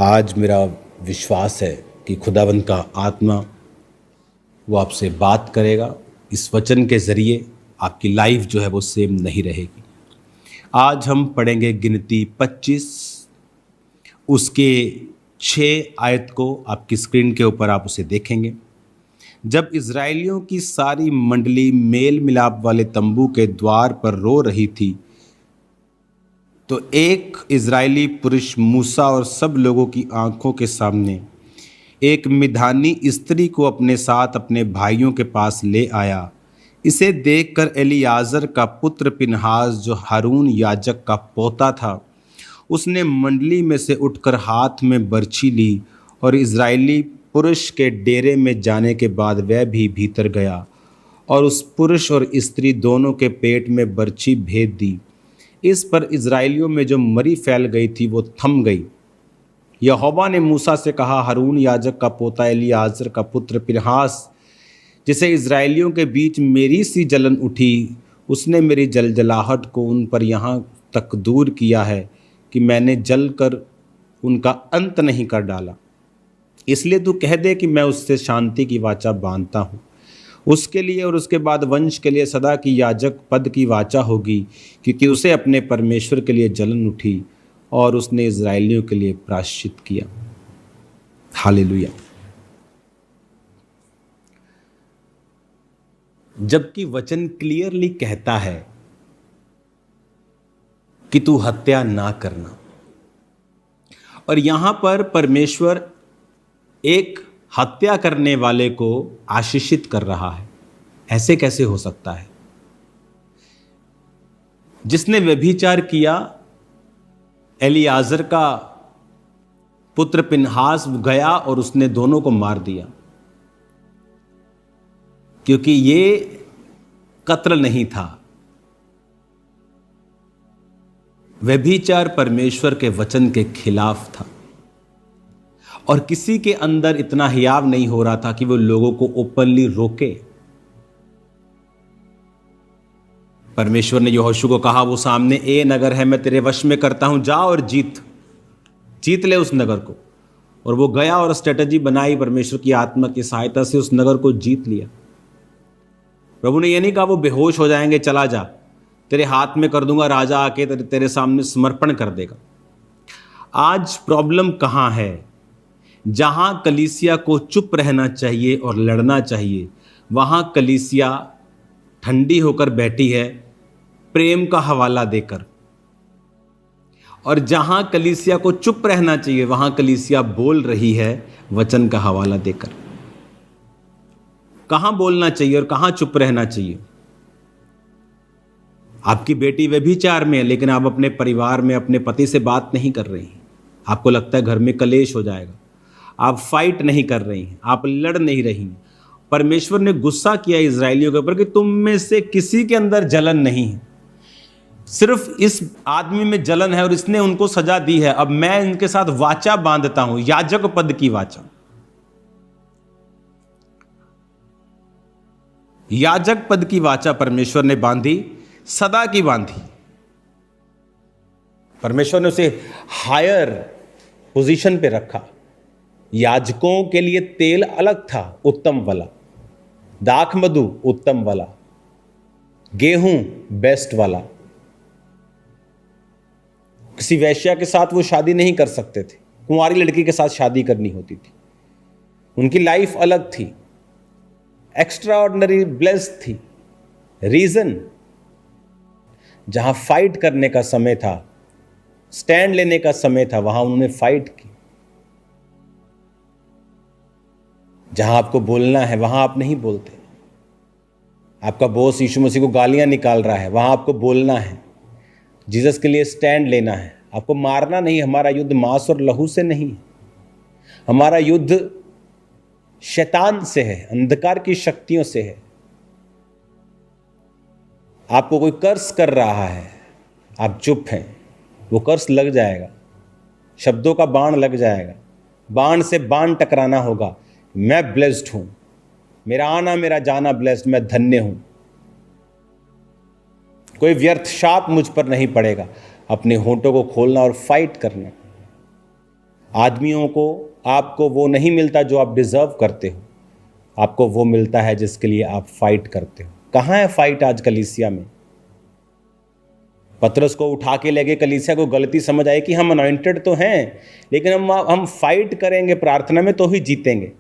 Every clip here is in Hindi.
आज मेरा विश्वास है कि खुदावंद का आत्मा वो आपसे बात करेगा। इस वचन के ज़रिए आपकी लाइफ जो है वो सेम नहीं रहेगी। आज हम पढ़ेंगे गिनती 25, उसके 6 आयत को आपकी स्क्रीन के ऊपर आप उसे देखेंगे। जब इज़राइलियों की सारी मंडली मेल मिलाप वाले तंबू के द्वार पर रो रही थी, तो एक इज़राइली पुरुष मूसा और सब लोगों की आंखों के सामने एक मिधानी स्त्री को अपने साथ अपने भाइयों के पास ले आया। इसे देखकर एलियाजर का पुत्र पिनहास, जो हारून याजक का पोता था, उसने मंडली में से उठकर हाथ में बर्छी ली और इज़राइली पुरुष के डेरे में जाने के बाद वह भी भीतर गया और उस पुरुष और स्त्री दोनों के पेट में बर्छी भेद दी। इस पर इज़राइलियों में जो मरी फैल गई थी वो थम गई। यहोवा ने मूसा से कहा, हारून याजक का पोता एलियाजर का पुत्र पिनहास, जिसे इज़राइलियों के बीच मेरी सी जलन उठी, उसने मेरी जलजलाहट को उन पर यहाँ तक दूर किया है कि मैंने जल कर उनका अंत नहीं कर डाला। इसलिए तू कह दे कि मैं उससे शांति की वाचा बांधता हूँ। उसके लिए और उसके बाद वंश के लिए सदा की याजक पद की वाचा होगी, क्योंकि उसे अपने परमेश्वर के लिए जलन उठी और उसने इज़राइलियों के लिए प्रायश्चित किया। हालेलुया। जबकि वचन क्लियरली कहता है कि तू हत्या ना करना, और यहां पर परमेश्वर एक हत्या करने वाले को आशीषित कर रहा है। ऐसे कैसे हो सकता है? जिसने व्यभिचार किया, एलियाजर का पुत्र पिनहास गया और उसने दोनों को मार दिया, क्योंकि ये कत्ल नहीं था। व्यभिचार परमेश्वर के वचन के खिलाफ था, और किसी के अंदर इतना हियाव नहीं हो रहा था कि वो लोगों को ओपनली रोके। परमेश्वर ने यहोशू को कहा, वो सामने ए नगर है, मैं तेरे वश में करता हूं, जा और जीत ले उस नगर को। और वो गया और स्ट्रेटजी बनाई, परमेश्वर की आत्मा की सहायता से उस नगर को जीत लिया। प्रभु ने यह नहीं कहा वो बेहोश हो जाएंगे, चला जा, तेरे हाथ में कर दूंगा, राजा आके तेरे सामने समर्पण कर देगा। आज प्रॉब्लम कहाँ है? जहां कलीसिया को चुप रहना चाहिए और लड़ना चाहिए, वहां कलीसिया ठंडी होकर बैठी है प्रेम का हवाला देकर, और जहां कलीसिया को चुप रहना चाहिए वहां कलीसिया बोल रही है वचन का हवाला देकर। कहां बोलना चाहिए और कहां चुप रहना चाहिए? आपकी बेटी व्यभिचार में है, लेकिन आप अपने परिवार में अपने पति से बात नहीं कर रही हैं। आपको लगता है घर में कलेश हो जाएगा। आप फाइट नहीं कर रही हैं, आप लड़ नहीं रही हैं। परमेश्वर ने गुस्सा किया इज़राइलियों के ऊपर कि तुम में से किसी के अंदर जलन नहीं है, सिर्फ इस आदमी में जलन है और इसने उनको सजा दी है। अब मैं इनके साथ वाचा बांधता हूं, याजक पद की वाचा। याजक पद की वाचा परमेश्वर ने बांधी, सदा की बांधी। परमेश्वर ने उसे हायर पोजीशन पे रखा। याजकों के लिए तेल अलग था, उत्तम वाला, दाख मधु उत्तम वाला, गेहूं बेस्ट वाला। किसी वैश्या के साथ वो शादी नहीं कर सकते थे, कुंवारी लड़की के साथ शादी करनी होती थी। उनकी लाइफ अलग थी, एक्स्ट्रा ऑर्डिनरी ब्लेस्ड थी। रीजन, जहां फाइट करने का समय था, स्टैंड लेने का समय था, वहां उन्होंने फाइट की। जहां आपको बोलना है वहां आप नहीं बोलते। आपका बॉस यीशु मसीह को गालियां निकाल रहा है, वहां आपको बोलना है, जीसस के लिए स्टैंड लेना है, आपको मारना नहीं। हमारा युद्ध मांस और लहू से नहीं है, हमारा युद्ध शैतान से है, अंधकार की शक्तियों से है। आपको कोई कर्स कर रहा है, आप चुप हैं, वो कर्स लग जाएगा, शब्दों का बाण लग जाएगा, बाण से बाण टकराना होगा। मैं ब्लेस्ड हूं, मेरा आना मेरा जाना ब्लेस्ड, मैं धन्य हूं। कोई व्यर्थ शाप मुझ पर नहीं पड़ेगा। अपने होंठों को खोलना और फाइट करना। आदमियों को आपको वो नहीं मिलता जो आप डिजर्व करते हो, आपको वो मिलता है जिसके लिए आप फाइट करते हो। कहाँ है फाइट आज कलीसिया में? पतरस को उठा के ले गए, कलीसिया को गलती समझ आई कि हम अनॉइंटेड तो हैं, लेकिन हम फाइट करेंगे प्रार्थना में तो ही जीतेंगे।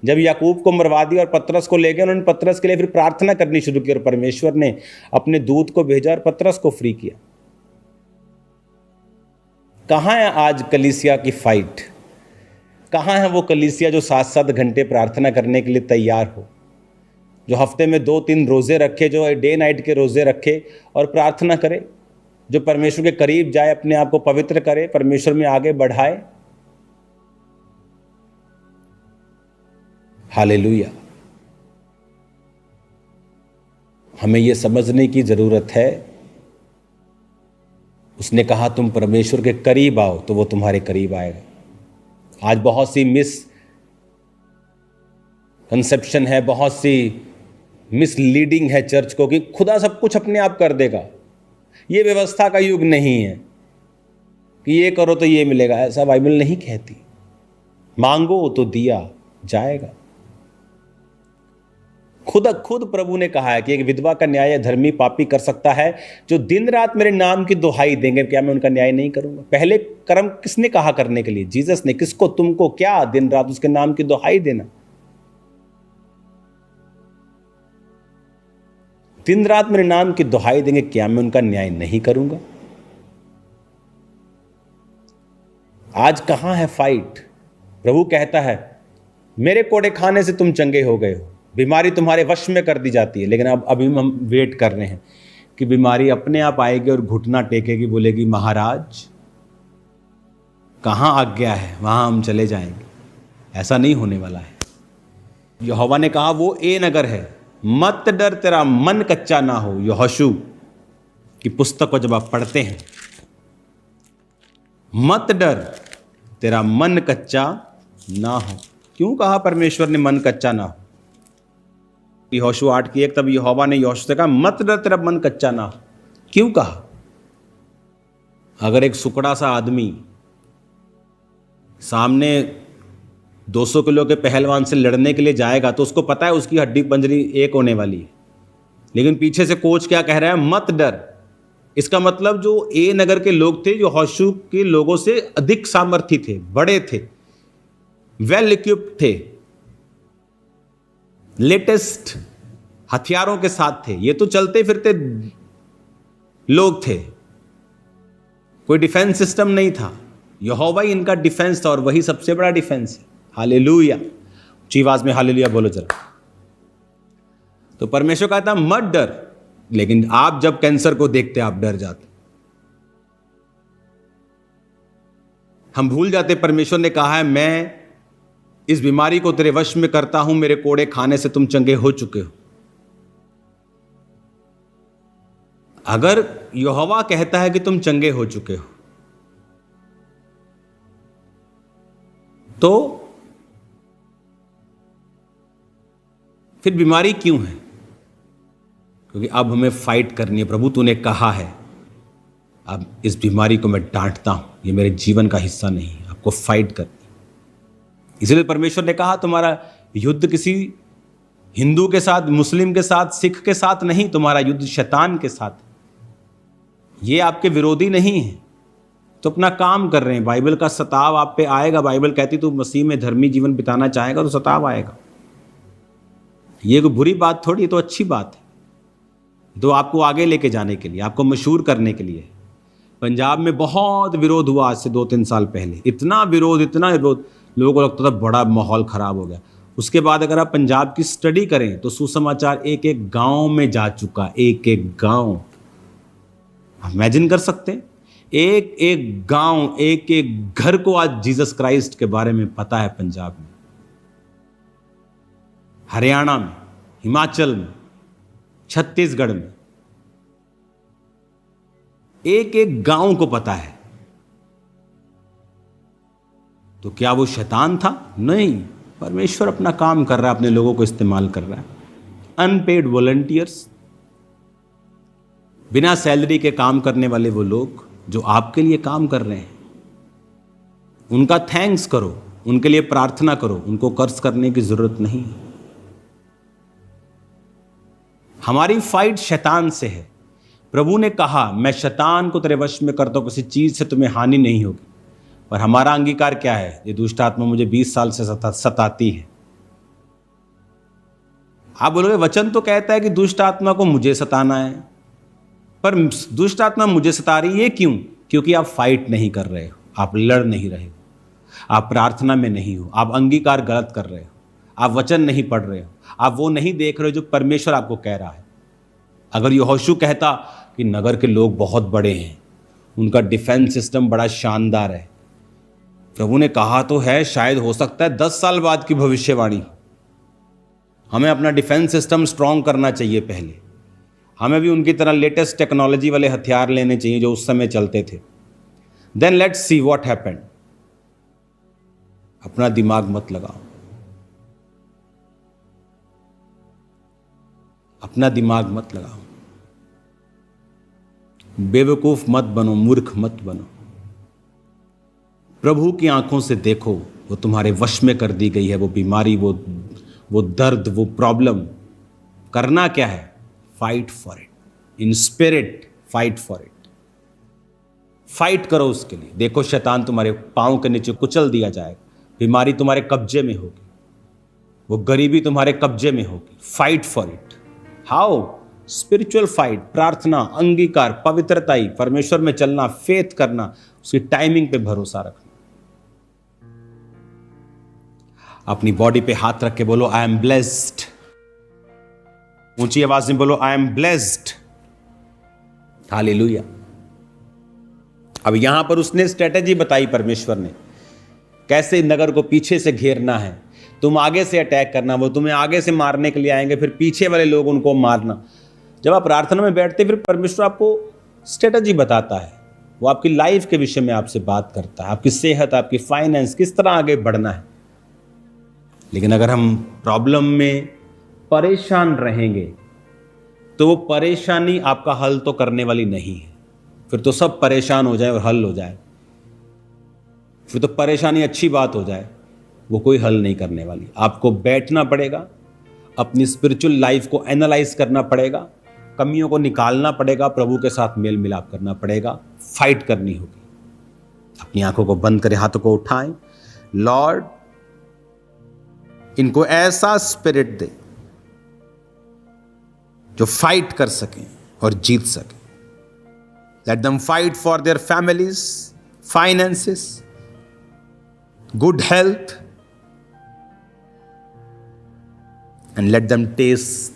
जब याकूब को मरवा दिया और पतरस को ले गए, उन्होंने पतरस के लिए फिर प्रार्थना करनी शुरू की और परमेश्वर ने अपने दूत को भेजा और पतरस को फ्री किया। कहाँ है आज कलीसिया की फाइट? कहाँ है वो कलीसिया जो 7-7 घंटे प्रार्थना करने के लिए तैयार हो, जो हफ्ते में 2-3 रोज़े रखे, जो डे नाइट के रोज़े रखे और प्रार्थना करे, जो परमेश्वर के करीब जाए, अपने आप को पवित्र करे, परमेश्वर में आगे बढ़ाए। हालेलुया। हमें यह समझने की जरूरत है, उसने कहा तुम परमेश्वर के करीब आओ तो वो तुम्हारे करीब आएगा। आज बहुत सी मिस कंसेप्शन है, बहुत सी मिसलीडिंग है चर्च को कि खुदा सब कुछ अपने आप कर देगा। ये व्यवस्था का युग नहीं है कि ये करो तो ये मिलेगा, ऐसा बाइबल नहीं कहती। मांगो तो दिया जाएगा। खुद प्रभु ने कहा है कि एक विधवा का न्याय धर्मी पापी कर सकता है जो दिन रात मेरे नाम की दुहाई देंगे, क्या मैं उनका न्याय नहीं करूंगा? पहले कर्म किसने कहा करने के लिए? जीसस ने। किसको? तुमको। क्या? दिन रात उसके नाम की दुहाई देना। दिन रात मेरे नाम की दुहाई देंगे, क्या मैं उनका न्याय नहीं करूंगा? आज कहां है फाइट? प्रभु कहता है मेरे कोड़े खाने से तुम चंगे हो गए हो, बीमारी तुम्हारे वश में कर दी जाती है। लेकिन अब अभी हम वेट कर रहे हैं कि बीमारी अपने आप आएगी और घुटना टेकेगी, बोलेगी महाराज कहां आज्ञा है, वहां हम चले जाएंगे। ऐसा नहीं होने वाला है। यहोवा ने कहा वो ए नगर है, मत डर, तेरा मन कच्चा ना हो। यहोशू की पुस्तक को जब आप पढ़ते हैं, मत डर, तेरा मन कच्चा ना हो। क्यों कहा परमेश्वर ने मन कच्चा ना हो? यहोशू 8:1, तब यहोवा ने यहोशू से कहा मत डर, तेरा मन कच्चा ना हो। क्यों कहा? अगर एक सुकड़ा सा आदमी सामने 200 किलो के पहलवान से लड़ने के लिए जाएगा तो उसको पता है उसकी हड्डी पंजरी एक होने वाली है, लेकिन पीछे से कोच क्या कह रहा है? मत डर। इसका मतलब जो ए नगर के लोग थे, जो यहोशू के लोगों से अधिक सामर्थी थे, बड़े थे, वेल इक्विप्ड थे, लेटेस्ट हथियारों के साथ थे। ये तो चलते फिरते लोग थे, कोई डिफेंस सिस्टम नहीं था। यहोवा ही इनका डिफेंस था और वही सबसे बड़ा डिफेंस है। हालेलुया। ऊंची आवाज में हालेलुया बोलो जरा। तो परमेश्वर कहता मत डर, लेकिन आप जब कैंसर को देखते आप डर जाते। हम भूल जाते परमेश्वर ने कहा है मैं इस बीमारी को तेरे वश में करता हूं, मेरे कोड़े खाने से तुम चंगे हो चुके हो। अगर यहोवा कहता है कि तुम चंगे हो चुके हो, तो फिर बीमारी क्यों है? क्योंकि अब हमें फाइट करनी है। प्रभु तूने कहा है, अब इस बीमारी को मैं डांटता हूं, ये मेरे जीवन का हिस्सा नहीं है, आपको फाइट करनी। इसलिए परमेश्वर ने कहा तुम्हारा युद्ध किसी हिंदू के साथ, मुस्लिम के साथ, सिख के साथ नहीं, तुम्हारा युद्ध शैतान के साथ। ये आपके विरोधी नहीं है, तो अपना काम कर रहे हैं। बाइबल का सताव आप पे आएगा। बाइबल कहती तू मसीह में धर्मी जीवन बिताना चाहेगा तो सताव आएगा। ये कोई बुरी बात थोड़ी, ये तो अच्छी बात है, तो आपको आगे लेके जाने के लिए, आपको मशहूर करने के लिए। पंजाब में बहुत विरोध हुआ आज से 2-3 साल पहले, इतना विरोध, लोगों को लगता था बड़ा माहौल खराब हो गया। उसके बाद अगर आप पंजाब की स्टडी करें तो सुसमाचार एक एक गांव में जा चुका, एक एक गांव। आप इमेजिन कर सकते हैं, एक एक गांव, एक एक घर को आज जीसस क्राइस्ट के बारे में पता है। पंजाब में, हरियाणा में, हिमाचल में, छत्तीसगढ़ में, एक एक गांव को पता है। तो क्या वो शैतान था? नहीं, परमेश्वर अपना काम कर रहा है, अपने लोगों को इस्तेमाल कर रहा है। अनपेड वॉलंटियर्स, बिना सैलरी के काम करने वाले वो लोग जो आपके लिए काम कर रहे हैं। उनका थैंक्स करो, उनके लिए प्रार्थना करो, उनको कर्ज करने की जरूरत नहीं है। हमारी फाइट शैतान से है। प्रभु ने कहा मैं शैतान को तेरे वश में करता हूं, किसी चीज से तुम्हें हानि नहीं होगी। पर हमारा अंगीकार क्या है? ये दुष्ट आत्मा मुझे 20 साल से सताती है। आप बोलोगे वचन तो कहता है कि दुष्ट आत्मा को मुझे सताना है, पर दुष्ट आत्मा मुझे सता रही है क्यों? क्योंकि आप फाइट नहीं कर रहे हो, आप लड़ नहीं रहे हो, आप प्रार्थना में नहीं हो, आप अंगीकार गलत कर रहे हो, आप वचन नहीं पढ़ रहे हो, आप वो नहीं देख रहे हो जो परमेश्वर आपको कह रहा है। अगर यहोशू कहता कि नगर के लोग बहुत बड़े हैं, उनका डिफेंस सिस्टम बड़ा शानदार है, प्रभु ने कहा तो है, शायद हो सकता है 10 साल बाद की भविष्यवाणी। हमें अपना डिफेंस सिस्टम स्ट्रांग करना चाहिए पहले। हमें भी उनकी तरह लेटेस्ट टेक्नोलॉजी वाले हथियार लेने चाहिए जो उस समय चलते थे। Then let's see what happened. अपना दिमाग मत लगाओ, अपना दिमाग मत लगाओ, बेवकूफ मत बनो, मूर्ख मत बनो। प्रभु की आंखों से देखो, वो तुम्हारे वश में कर दी गई है। वो बीमारी, वो दर्द, वो प्रॉब्लम। करना क्या है? Fight for it in spirit, fight for it. Fight करो उसके लिए। देखो शैतान तुम्हारे पांव के नीचे कुचल दिया जाएगा, बीमारी तुम्हारे कब्जे में होगी, वो गरीबी तुम्हारे कब्जे में होगी। Fight for it. How? Spiritual fight, प्रार्थना, अंगीकार, पवित्रताई, परमेश्वर में चलना, फेथ करना, उसकी टाइमिंग पे भरोसा रखना। अपनी बॉडी पे हाथ रख के बोलो आई एम ब्लेस्ड। ऊंची आवाज में बोलो आई एम ब्लेस्ड। हालेलुया। अब यहां पर उसने स्ट्रेटेजी बताई परमेश्वर ने, कैसे नगर को पीछे से घेरना है। तुम आगे से अटैक करना, वो तुम्हें आगे से मारने के लिए आएंगे, फिर पीछे वाले लोग उनको मारना। जब आप प्रार्थना में बैठते फिर परमेश्वर आपको स्ट्रेटेजी बताता है, वो आपकी लाइफ के विषय में आपसे बात करता है, आपकी सेहत, आपकी फाइनेंस, किस तरह आगे बढ़ना है। लेकिन अगर हम प्रॉब्लम में परेशान रहेंगे तो वो परेशानी आपका हल तो करने वाली नहीं है। फिर तो सब परेशान हो जाए और हल हो जाए, फिर तो परेशानी अच्छी बात हो जाए, वो कोई हल नहीं करने वाली। आपको बैठना पड़ेगा, अपनी स्पिरिचुअल लाइफ को एनालाइज करना पड़ेगा, कमियों को निकालना पड़ेगा, प्रभु के साथ मेल मिलाप करना पड़ेगा, फाइट करनी होगी। अपनी आंखों को बंद करें, हाथों को उठाएं। लॉर्ड, इनको ऐसा स्पिरिट दे जो फाइट कर सकें और जीत सकें। Let them fight for their families, finances, good health, and let them taste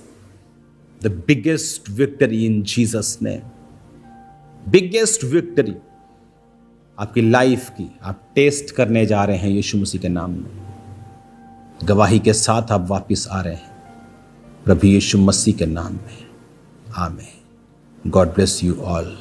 the biggest victory in Jesus name. Biggest victory आपकी लाइफ की आप टेस्ट करने जा रहे हैं यीशु मसीह के नाम में। गवाही के साथ आप वापस आ रहे हैं प्रभु यीशु मसीह के नाम में। आमीन। God bless you all.